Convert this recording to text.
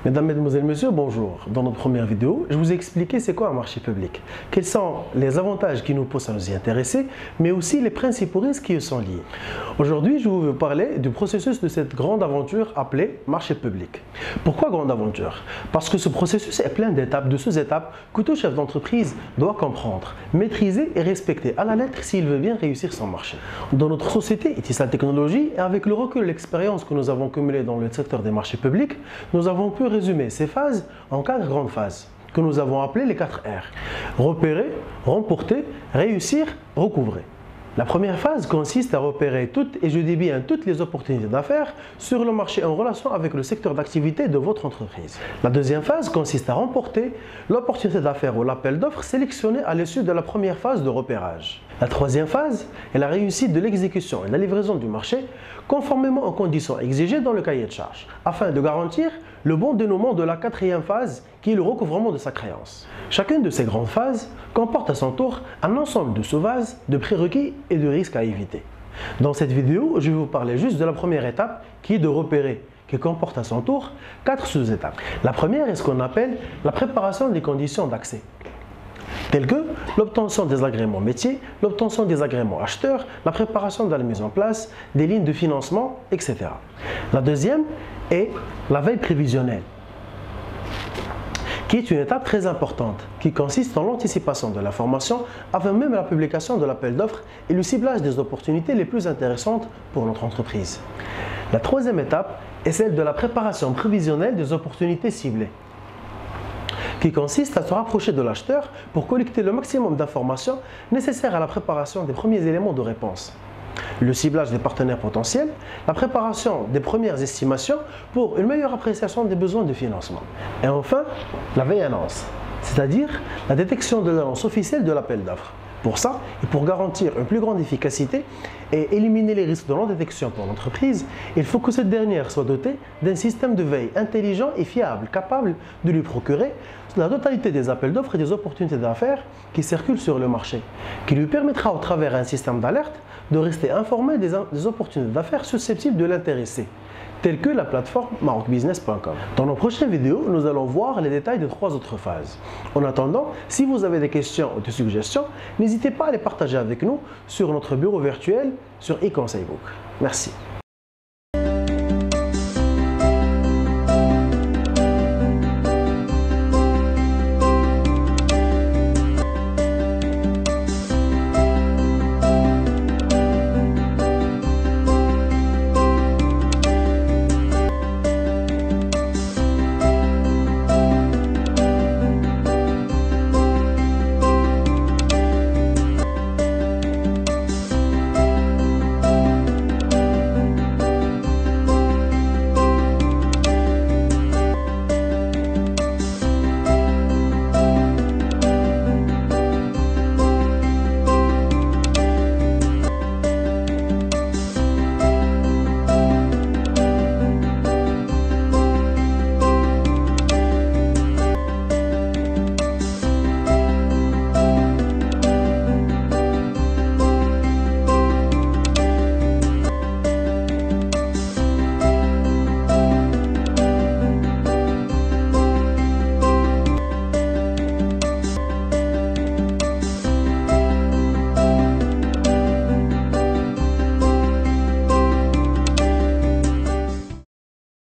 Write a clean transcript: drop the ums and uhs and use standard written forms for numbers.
Mesdames, Mesdemoiselles, Messieurs, bonjour. Dans notre première vidéo, je vous ai expliqué c'est quoi un marché public, quels sont les avantages qui nous poussent à nous y intéresser, mais aussi les principaux risques qui y sont liés. Aujourd'hui, je vais vous parler du processus de cette grande aventure appelée marché public. Pourquoi grande aventure? Parce que ce processus est plein d'étapes, de sous-étapes que tout chef d'entreprise doit comprendre, maîtriser et respecter à la lettre s'il veut bien réussir son marché. Dans notre société, Etisalat Technologies, et avec le recul et l'expérience que nous avons cumulé dans le secteur des marchés publics, nous avons pu résumer ces phases en 4 grandes phases que nous avons appelées les 4 R. Repérer, remporter, réussir, recouvrer. La première phase consiste à repérer toutes, et je dis bien toutes les opportunités d'affaires sur le marché en relation avec le secteur d'activité de votre entreprise. La deuxième phase consiste à remporter l'opportunité d'affaires ou l'appel d'offres sélectionné à l'issue de la première phase de repérage. La troisième phase est la réussite de l'exécution et de la livraison du marché conformément aux conditions exigées dans le cahier de charges, afin de garantir le bon dénouement de la quatrième phase qui est le recouvrement de sa créance. Chacune de ces grandes phases comporte à son tour un ensemble de sous-phases, de prérequis et de risques à éviter. Dans cette vidéo, je vais vous parler juste de la première étape qui est de repérer, qui comporte à son tour 4 sous-étapes. La première est ce qu'on appelle la préparation des conditions d'accès, telles que l'obtention des agréments métiers, l'obtention des agréments acheteurs, la préparation de la mise en place des lignes de financement, etc. La deuxième est la veille prévisionnelle, qui est une étape très importante, qui consiste en l'anticipation de l'information avant même la publication de l'appel d'offres et le ciblage des opportunités les plus intéressantes pour notre entreprise. La troisième étape est celle de la préparation prévisionnelle des opportunités ciblées, qui consiste à se rapprocher de l'acheteur pour collecter le maximum d'informations nécessaires à la préparation des premiers éléments de réponse, le ciblage des partenaires potentiels, la préparation des premières estimations pour une meilleure appréciation des besoins de financement. Et enfin, la veille annonce, c'est-à-dire la détection de l'annonce officielle de l'appel d'offres. Pour ça, et pour garantir une plus grande efficacité et éliminer les risques de non-détection pour l'entreprise, il faut que cette dernière soit dotée d'un système de veille intelligent et fiable, capable de lui procurer la totalité des appels d'offres et des opportunités d'affaires qui circulent sur le marché, qui lui permettra au travers d'un système d'alerte de rester informé des opportunités d'affaires susceptibles de l'intéresser, telles que la plateforme maroc-business.com. Dans nos prochaines vidéos, nous allons voir les détails de 3 autres phases. En attendant, si vous avez des questions ou des suggestions, n'hésitez pas à les partager avec nous sur notre bureau virtuel sur eConsaibook. Merci.